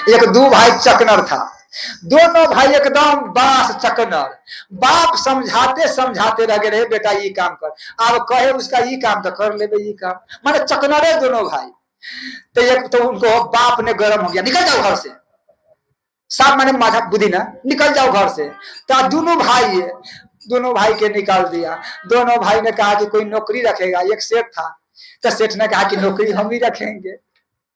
एक दो भाई चकनर था, दोनों भाई एकदम बास चकनर। बाप समझाते समझाते रह गए, बेटा ये काम कर, अब कहे उसका ये काम तो कर ले, ये काम, माने चकनरे दोनों भाई। तो एक तो उनको बाप ने गरम हो गया, निकल जाओ घर से, साफ माने माथा बुद्धि ना, निकल जाओ घर से। तो दोनों भाई के निकाल दिया। दोनों भाई ने कहा कि कोई नौकरी रखेगा, एक सेठ था, तो सेठ ने कहा कि नौकरी हम ही रखेंगे।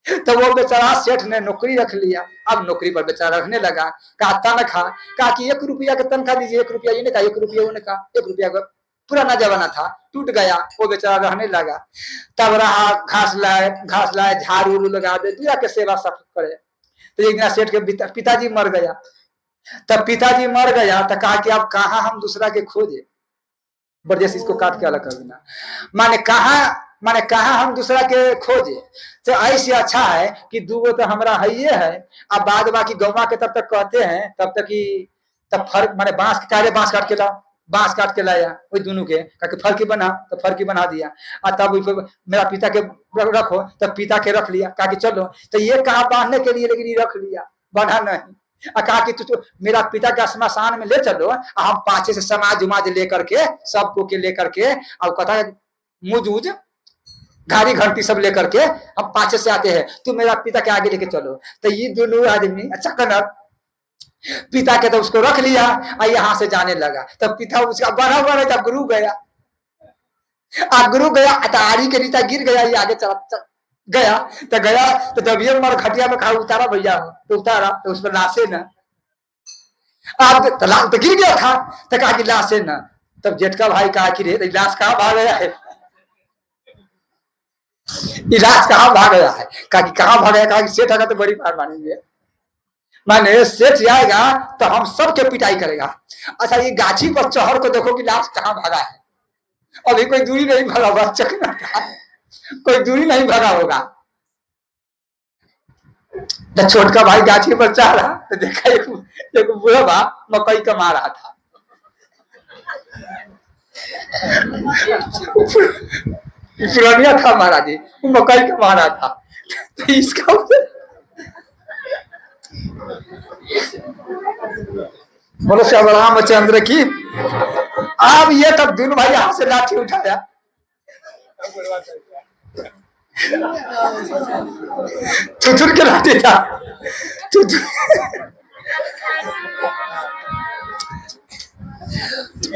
तो वो बेचारा सेठ ने नौकरी रख लिया। अब नौकरी पर बेचारा रखने लगा, कहा तनख्वाह, कहा कि 1 रुपया का तनख्वाह दीजिए, 1 रुपया, ये नहीं कहा 1 रुपया, उन्होंने कहा 1 रुपया का, पुराना जमाना था, टूट गया। वो बेचारा रहने लगा। तब रहा घास लाए, झाड़ू लगा दे, दुनिया के सेवा सब करे। तो एक दिन सेठ के पिताजी मर गया। तब पिताजी मर गया तो कहा कि अब कहाँ हम दूसरा के खोजे, बरजेस इसको काट के अलग कर देना, माने कहा हम दूसरा के खोजे। तो ऐसे अच्छा है कि दूगो तो हमारा है। अब बाद बाकी गौवा के तब तक कहते हैं, तब तक कि तब फर्क माने बांस काट के लाओ, बांस काट के लाया वही दोनों के, कहा फर्की बना, तो फर्की बना दिया। और तब मेरा पिता के रखो, तब पिता के रख लिया, कहा कि चलो। तो ये कहा बांधने के लिए, लेकिन ये रख लिया, बना नहीं। कहा कि तू मेरा पिता के श्मशान में ले चलो, हम पाछे से समाज उमाज लेकर के, सबको के लेकर के, और कथा मुजूज घारी घंटी सब लेकर के हम पाछे से आते हैं, तू मेरा पिता के आगे लेके चलो। तो ये दोनों आदमी अच्छा कनर पिता के तो उसको रख लिया और यहाँ से जाने लगा। तब पिता उसका बड़ा बड़ा जब गुरु गया, आड़ी के नीचे गिर गया, ये आगे चला गया। तो जब ये मर खटिया में कहा उतारा भैया, तो उतारा, तो उस पर लाशे न, अब तो गिर गया था, तो कहा कि लाशे न। तब जेठ का भाई कहा कि रे लाश कहाँ भाग गया है, इलाज कहाँ भाग गया है, कहा कि कहाँ भाग गया, कहा कि सेठ आएगा तो बड़ी मार मानेंगे, माने सेठ आएगा तो हम सबके पिटाई करेगा। अच्छा ये गाछी पर चढ़ को देखो कि लाश कहाँ भागा है, अभी कोई दूरी नहीं भागा होगा, चकना कोई दूरी नहीं भागा होगा। तो छोटका भाई गाछी पर चढ़ रहा, तो देखा एक बुढ़वा मकई कमा रहा था। पुरानिया था महाराज जी, मकई कमा रहा था। तो इसका बोलो श्री रामचंद्र की। अब ये तब दोनों भाई यहां से लाठी उठाया, थुथुर के लाठी था,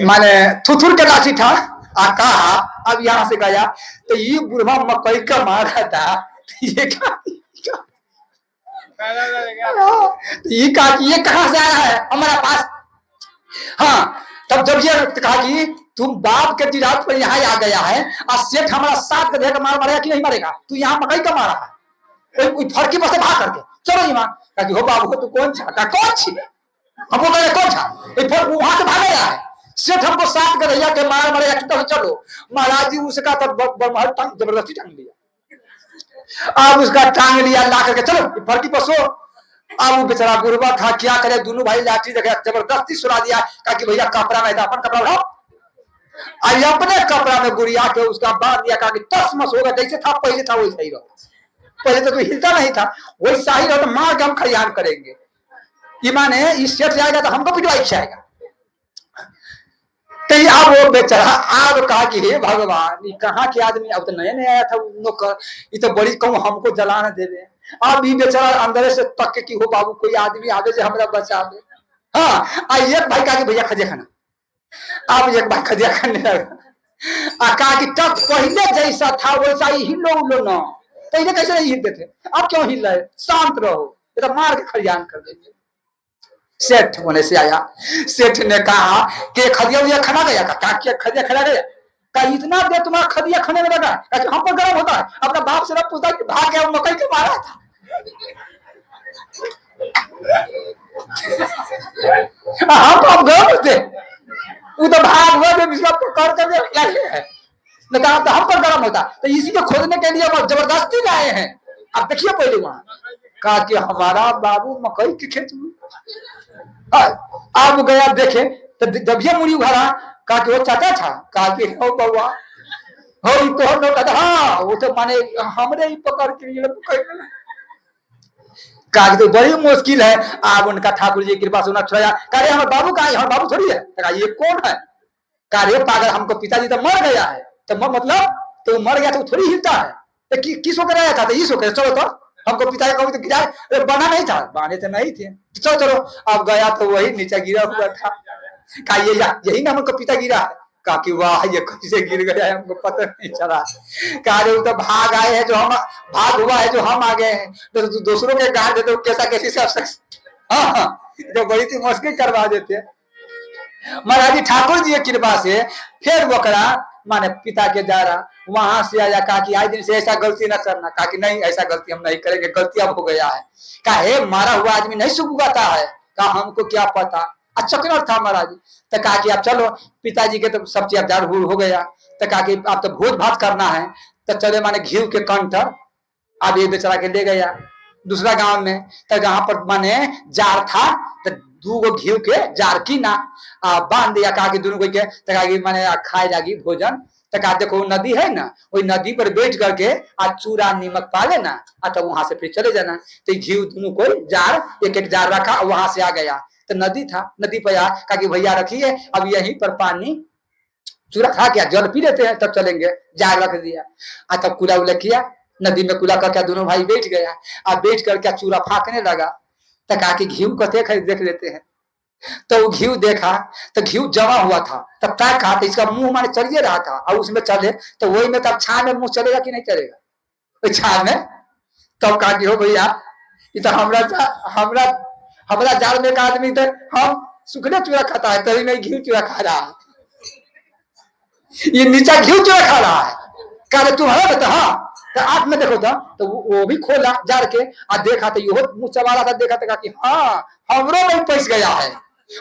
माने थुथुर के लाठी था। कहा अब यहां से गया तो ये बुढ़वा मकई का मारा था, ये कहां से आया है हमारा पास। हाँ, तब जब ये कहा कि तुम बाप के जिरात पर यहाँ आ गया है, और सेठ हमारा 7 गधे का मार मारेगा कि नहीं मारेगा, तू यहाँ मकई का मारा है, फर्की पर से भाग करके चलो यहाँ। कहा कि हो बाबू तू कौन छा, कौन छी, हमको कहे कौन छा, वहां से भाग गया है, सेठ हमको 7 गधैया के मार मारेगा, चुप चलो। महाराज जी उसका तब जबरदस्ती टांग लिया, अब उसका टांग लिया, ला करके चलो फर्की पर सो। अब वो बेचारा गुरबा था, क्या करे, दोनों भाई लाठी जबरदस्ती सुला दिया। कहा कि भैया कपड़ा में था, अपन कपड़ा उठाओ, आई अपने कपड़ा में गुड़िया के उसका बांध दिया। कहा कि तस मस होगा, जैसे था पहले था वैसा ही रहो, पहले तो हिलता नहीं था, वैसा ही रहो, तो मार के हम खलियान करेंगे। माने इस सेठ जाएगा तो हमको पिटवाई जाएगा। तो अब वो बेचारा अब कहा कि हे भगवान, ये कहाँ के आदमी, अब तो नया आया था नौकर, ये तो बड़ी कहूँ हमको जला न देवे। अब ये बेचारा अंदर से तक के कि हो बाबू कोई आदमी आवे जो हमरा बचा दे। हाँ, एक भाई कहा कि भैया खजिया खाना, अब एक भाई खजिया खाने लगा। कहा कि तब पहले जैसा था वैसा ही हिलो उलो न, पहले कैसे नहीं हिलते थे, अब क्यों हिल रहे, शांत रहो, तो मार के खलियान कर देंगे। सेठ होने से आया, सेठ ने कहा कि खदिया खाना गया, क्या खदिया खाना गया, कहा इतना देर तुम्हारा खदिया खाने में लगा, हम पर गर्म होता है, अपना बाप से ना पूछता कि भाग गया मकई के मारा था। हम तो अब गर्म होते, वो तो भाग हुआ पकड़ कर लगे है, कहा तो हम पर गर्म होता, तो इसी को खोदने के लिए जबरदस्ती लाए हैं। अब देखिए पहले वहां कहा कि हमारा बाबू मकई के खेत में, अब गया देखे तो जब ये मुड़ी उघारा, कहा कि वो चाचा था, कहा कि हो बउआ हो तो हाँ, वो तो माने हमरे ही पकड़ के लिए कहा तो बड़ी मुश्किल है। अब उनका ठाकुर जी की कृपा से उन्हें छुड़ाया। कहा हमारे बाबू कहाँ है? हमारे बाबू थोड़ी है। कहा ये कौन है? कहा पागल, हमको पिताजी तो मर गया है। तो मतलब तो मर गया तो थोड़ी हिलता है। तो किसको कराया था? तो इसको करे। चलो तो हमको पिताजी कभी तो गिरा बना नहीं था, बाने तो नहीं थे। चलो चलो, अब गया तो वही नीचे गिरा हुआ था। कहा यही ना हमको पिता गिरा है। कहा कि वाह ये कैसे गिर गया है, हमको पता नहीं चला। कहा तो भाग आए हैं जो हम, भाग हुआ है जो हम आ गए हैं। तो दूसरों के गाड़ देते कैसा कैसी सब। हाँ हाँ, तो बड़ी थी मुश्किल करवा देते। महाराज जी ठाकुर जी की कृपा से फिर वकरा माने पिता के द्वारा वहां से आया। कहा कि आज दिन से ऐसा गलती न करना। कहा कि नहीं ऐसा गलती हम नहीं करेंगे, गलती अब हो गया है। कहा हे मारा हुआ आदमी नहीं सुखवाता है। कहा हमको क्या पता, अच्छा क्यों था महाराज। तो कहा कि आप चलो, पिताजी के तो सब चीज हो गया। तो कहा कि आप तो भोज भात करना है। तो चले माने घी के कंठ अब ये बेचारा के ले गया दूसरा गांव में। तो जहां पर माने जार था तो दूगो घी के जार की ना बांध दिया। कहा कि दोनों को के तो कहा कि माने खाए जागी भोजन। तो कहा देखो नदी है ना, वही नदी पर बैठ करके आज चूरा नीमक पा लेना, तो वहां से फिर चले जाना। तो घी दोनों को जार एक एक जार रखा, वहां से आ गया। तो नदी था, नदी पर आ कहा कि भैया रखिए अब यहीं पर पानी चूरा खा के जल पी लेते हैं तब चलेंगे। जार रख दिया। तब कुला उला किया, नदी में कुला करके दोनों भाई बैठ गया। अब बैठ करके चूरा फाकने लगा। तो कहा कि घी को देख लेते हैं। तो वो घी देखा तो घी जमा हुआ था। तब तक कहा इसका मुंह माने चलिए रहा था, और उसमें चले तो वही में तब छान में मुंह चलेगा कि नहीं चलेगा छान में। तब कहा कि हो भैया ये तो हमरा जाल में एक आदमी तो हम सुखने चूरा खाता है, तभी नहीं घी चूरा खा रहा है। ये नीचा घी चूरा खा रहा है। कहा तुम्हारा बता। हाँ तो आप में देखो तो वो भी खोला जार के और देखा तो यो मुंह चबा रहा था। देखा तो कहा कि हाँ हमरो में पैस गया है।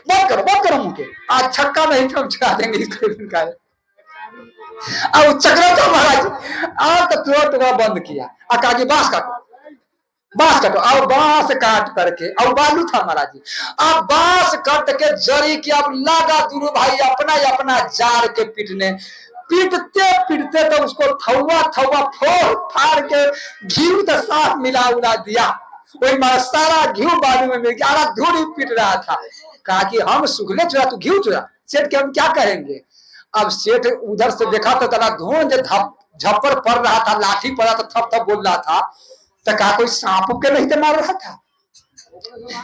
बंद करो मुंह के, आज छक्का नहीं तो हम चढ़ा देंगे इसको। अब चक्रा था महाराज। अब तो तुरंत बंद किया और कहा कि बांस काटो। अब बांस काट करके अब बालू था महाराज जी। अब बांस काट के जड़ी की अब लगा दोनों भाई अपना जार के पीटते तो उसको थौवा फोड़ फाड़ के घी तो साफ मिला उला दिया। वही सारा घी बालू में मिल गया, धूड़ी पीट रहा था। कहा कि हम सुखले चुरा तू घी चुरा। सेठ के हम क्या कहेंगे। अब सेठ उधर से देखा तो तला धून झप्पर पड़ रहा था, लाठी पड़ा तो थप बोल रहा था। तो कहा कोई सांप के नहीं तो मार रहा था।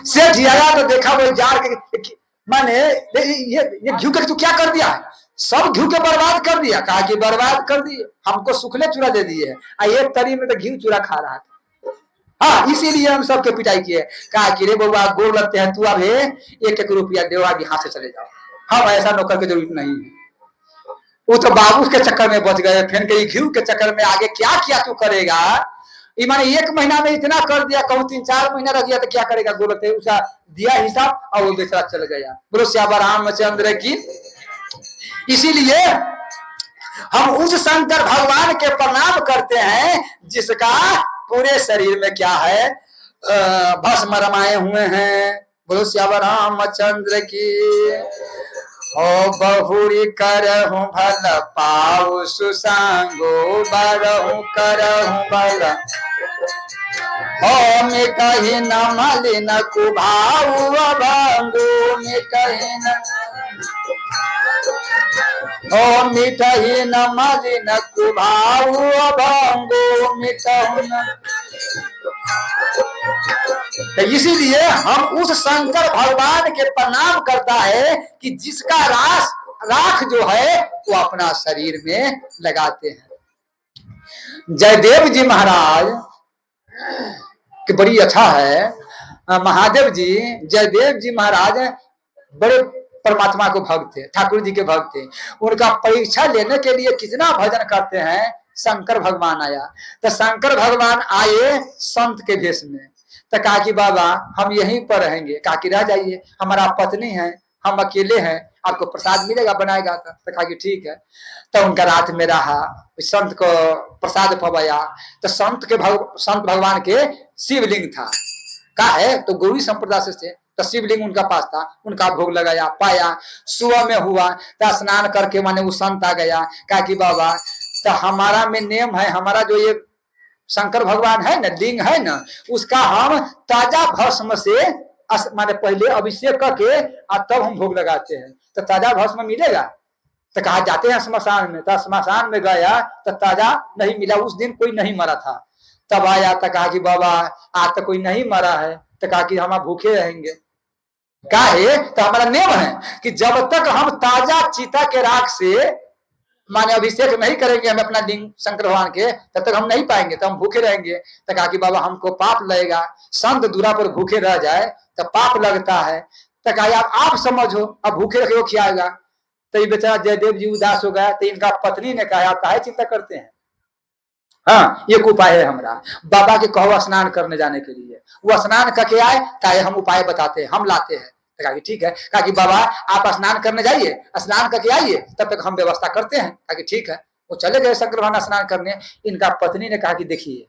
सेठ आया तो देखा वो जार के माने ये घी के तू क्या कर दिया है, सब घी के बर्बाद कर दिया। कहा कि बर्बाद कर दिए, हमको सुखले चूरा दे दिए। एक तरी में तो घी चूरा खा रहा था। हाँ इसीलिए हम सबके पिटाई किए। कहा कि रे बउआ गोर लगते हैं, तू अब 1-1 रुपया देवा यहाँ से चले जाओ, हम ऐसा नौकर की जरूरत नहीं है। वो तो बाबू के चक्कर में बच गए, फिर कहीं घी के चक्कर में आगे क्या किया तू करेगा। माने 1 महीना में इतना कर दिया, कहूँ 3-4 महीना रह गया तो क्या करेगा। गोलते उसका दिया हिसाब और वो बेचारा चल गया। बोलो श्यामा रामचंद्र की। इसीलिए हम उस शंकर भगवान के प्रणाम करते हैं जिसका पूरे शरीर में क्या है भस्म रमाए हुए हैं। बोलो श्यामा रामचंद्र की। हो बहुरी करहूं भल पाऊ सुसांगो बरहूं करहूं भल। हो मिटहि न मलिन कुभाऊ अभंगो मिटहि न। ओ मिटहि न मलिन कुभाऊ अभंगो मिटहि न। तो इसीलिए हम उस शंकर भगवान के प्रणाम करता है कि जिसका राख जो है वो अपना शरीर में लगाते हैं। जयदेव जी महाराज कि बड़ी अच्छा है। महादेव जी जयदेव जी महाराज बड़े परमात्मा को भक्त थे, ठाकुर जी के भक्त थे। उनका परीक्षा लेने के लिए कितना भजन करते हैं। शंकर भगवान आया तो शंकर भगवान आए संत के भेष में। तो कहा कि बाबा हम यहीं पर रहेंगे। कहा कि रह जाइए, हमारा पत्नी है, हम अकेले हैं, आपको प्रसाद मिलेगा बनाएगा। तो कहा कि ठीक है। तो उनका रात में रहा, संत को प्रसाद पवाया। तो संत भगवान के शिवलिंग था। कहा है तो गौरी संप्रदाय से तो शिवलिंग उनका पास था, उनका भोग लगाया पाया। सुबह में हुआ तो स्नान करके माने वो संत आ गया। कहा कि बाबा तो हमारा में नियम है, हमारा जो ये शंकर भगवान है ना, लिंग है ना, उसका हम ताजा भस्म से माने पहले अभिषेक करके और तब हम भोग लगाते हैं। तो ताजा भस्म मिलेगा? तो कहा जाते हैं स्मशान में, तो स्मशान में गया तो ताजा नहीं मिला। उस दिन कोई नहीं मरा था। तब आया तो कहा कि बाबा आज तो कोई नहीं मरा है। तो कहा कि हम भूखे रहेंगे। काहे? तो हमारा नियम है कि जब तक हम ताजा चीता के राख से माने अभिषेक नहीं करेंगे हम अपना लिंग शंकर भगवान के, तब तक हम नहीं पाएंगे, तो हम भूखे रहेंगे। तो कहा कि बाबा हमको पाप लगेगा, संत दूरा पर भूखे रह जाए तो पाप लगता है। तो कहा आप समझो, अब भूखे रखे खियाएगा। तो ये बेचारा जयदेव जी उदास हो गया। तो इनका पत्नी ने कहा आप काहे चिंता करते हैं, हाँ एक उपाय है हमारा, बाबा के कहो स्नान करने जाने के लिए। वो स्नान करके आए ताकि हम उपाय बताते हैं, हम लाते हैं। कहा कि ठीक है। कहा कि बाबा आप स्नान करने जाइए, स्नान करके आइए, तब तक हम व्यवस्था करते हैं। कहा कि ठीक है। वो चले गए शंकर भगवान स्नान करने। इनका पत्नी ने कहा कि देखिए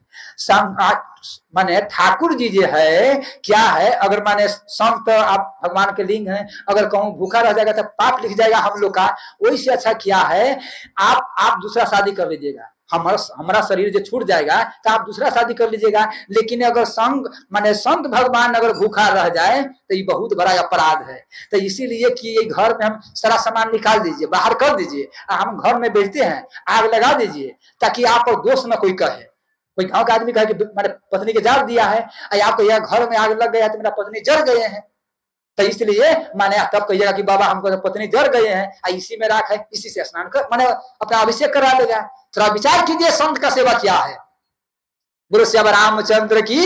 माने ठाकुर जी जो है क्या है, अगर माने संत आप भगवान के लिंग हैं, अगर कहूँ भूखा रह जाएगा तो पाप लिख जाएगा हम लोग का। वही से अच्छा क्या है आप दूसरा शादी कर लीजिएगा, हमारा शरीर जो छूट जाएगा तो आप दूसरा शादी कर लीजिएगा। लेकिन अगर संग माने संत भगवान अगर भूखा रह जाए तो ये बहुत बड़ा अपराध है। तो इसीलिए कि ये घर में हम सारा सामान निकाल दीजिए, बाहर कर दीजिए, हम घर में बेचते हैं, आग लगा दीजिए, ताकि आप पर दोष न कोई कहे। कोई गाँव का आदमी कहे कि मैंने पत्नी के जार दिया है, आपको यह घर में आग लग गया तो मेरा पत्नी जल गए हैं। तो इसलिए माने तब कहिएगा कि बाबा हमको तो पत्नी जल गए हैं, इसी में राख है, इसी से स्नान कर माने अपना अभिषेक करा लेगा। थोड़ा विचार कीजिए संत का सेवा क्या है। गुरु श्याम रामचंद्र की।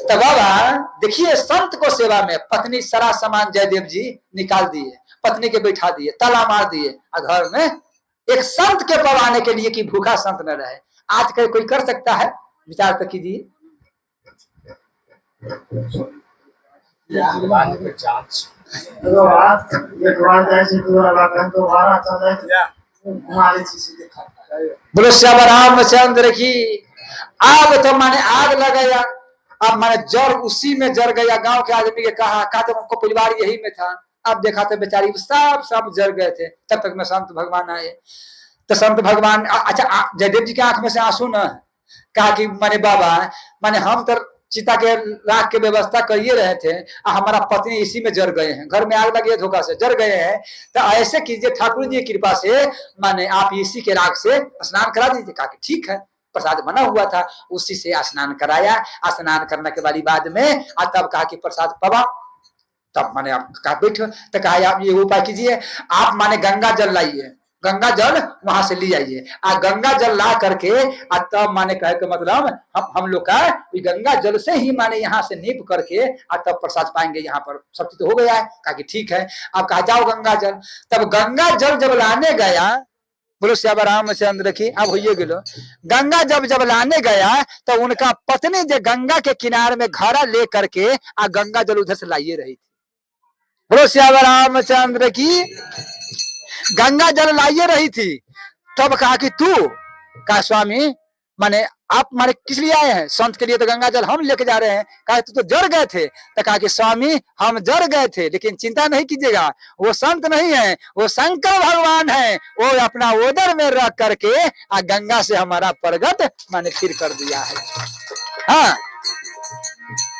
तो बाबा देखिए संत को सेवा में पत्नी सारा सामान जयदेव जी निकाल दिए, पत्नी के बैठा दिए, ताला मार दिए, और घर में एक संत के पवाने के लिए कि भूखा संत न रहे। आज कल कोई कर सकता है? विचार तो कीजिए। बोलो श्याम रामचंद्र की। आग तो माने आग लगाया, अब माने जड़ उसी में जर गया। गांव के आदमी के कहा तो उनको परिवार यही में था। अब देखा तो बेचारी सब जर गए थे। तब तक में संत भगवान आए। तो संत भगवान अच्छा जयदेव जी के आंख में से आंसू न कहा कि माने बाबा माने हम तो चिता के राख के व्यवस्था करिए रहे थे, हमारा पत्नी इसी में जर गए हैं, घर में आग लगी है, धोखा से जर गए हैं। तो ऐसे कीजिए ठाकुर जी की कृपा से माने आप इसी के राख से स्नान करा दीजिए। कहा कि ठीक है। प्रसाद बना हुआ था, उसी से स्नान कराया। स्नान करने के बाद में तब कहा कि प्रसाद पवा। तब माने आप कहा बैठो। तो कहा आप ये उपाय कीजिए, आप माने गंगा जल लाइए, गंगा जल वहां से ले आइए, गंगा जल ला करके तब माने कहे के मतलब हम लोग का गंगा जल से ही माने यहाँ से नीप करके तब प्रसाद पाएंगे। यहाँ पर सब चीज तो हो गया है। कहा कि ठीक है। अब कहा जाओ गंगा जल। तब गंगा जल जब लाने गया, बोलो श्याम रामचंद्र की। अब होइए गेलो। गंगा जब लाने गया तो उनका पत्नी जो गंगा के किनारे में घड़ा ले करके गंगा जल उधर से लाइए रही थी। बोलो श्याम रामचंद्र की। गंगा जल लाइए रही थी। तब कहा कि तू कहा स्वामी माने आप माने किस लिए आए हैं? संत के लिए तो गंगा जल हम लेके जा रहे हैं। कहा तू तो जर गए थे। तो कहा कि स्वामी हम जर गए थे, लेकिन चिंता नहीं कीजिएगा, वो संत नहीं है, वो शंकर भगवान है। वो अपना उदर में रख करके गंगा से हमारा प्रगट माने फिर कर दिया है। हाँ।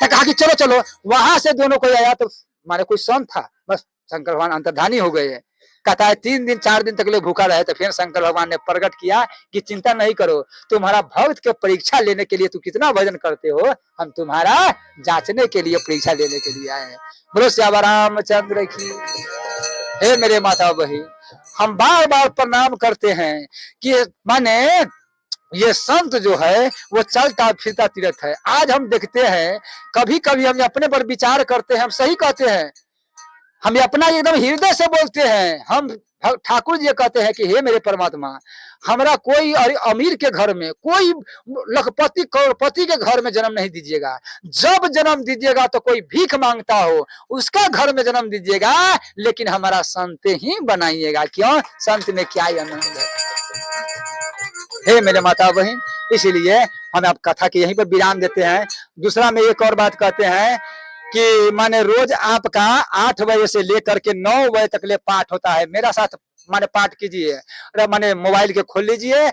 तो कहा कि चलो चलो। वहां से दोनों कोई आया तो माने कोई संत था, बस शंकर भगवान अंतर्धानी हो गए हैं। कहता है 3 दिन 4 दिन तक ले भूखा रहे। तो फिर शंकर भगवान ने प्रकट किया कि चिंता नहीं करो, तुम्हारा भक्त के परीक्षा लेने के लिए तू कितना भजन करते हो, हम तुम्हारा जांचने के लिए परीक्षा लेने के लिए आए हैं। बोलो श्याम रामचंद्र की। हे मेरे माता बहन, हम बार बार प्रणाम करते हैं कि माने ये संत जो है वो चलता फिरता तीर्थ है। आज हम देखते हैं कभी कभी हम अपने पर विचार करते हैं, हम सही कहते हैं, हम अपना एकदम हृदय से बोलते हैं। हम ठाकुर जी कहते हैं कि हे मेरे परमात्मा, हमारा कोई अमीर के घर में, कोई लखपति करोड़पति के घर में जन्म नहीं दीजिएगा। जब जन्म दीजिएगा तो कोई भीख मांगता हो उसका घर में जन्म दीजिएगा, लेकिन हमारा संत ही बनाइएगा। क्यों? संत में क्या आनंद है। हे मेरे माता बहन, इसीलिए हम आप कथा के यहीं पर विराम देते हैं। दूसरा में एक और बात कहते हैं कि माने रोज आपका 8 बजे से लेकर के 9 बजे तक ले पाठ होता है। मेरा साथ माने पाठ कीजिए, माने मोबाइल के खोल लीजिए,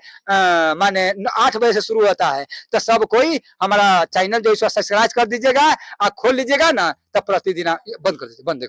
माने 8 बजे से शुरू होता है, तो सब कोई हमारा चैनल जो है सब्सक्राइब कर दीजिएगा और खोल लीजिएगा ना, तब प्रतिदिन बंद कर दीजिए, बंद कर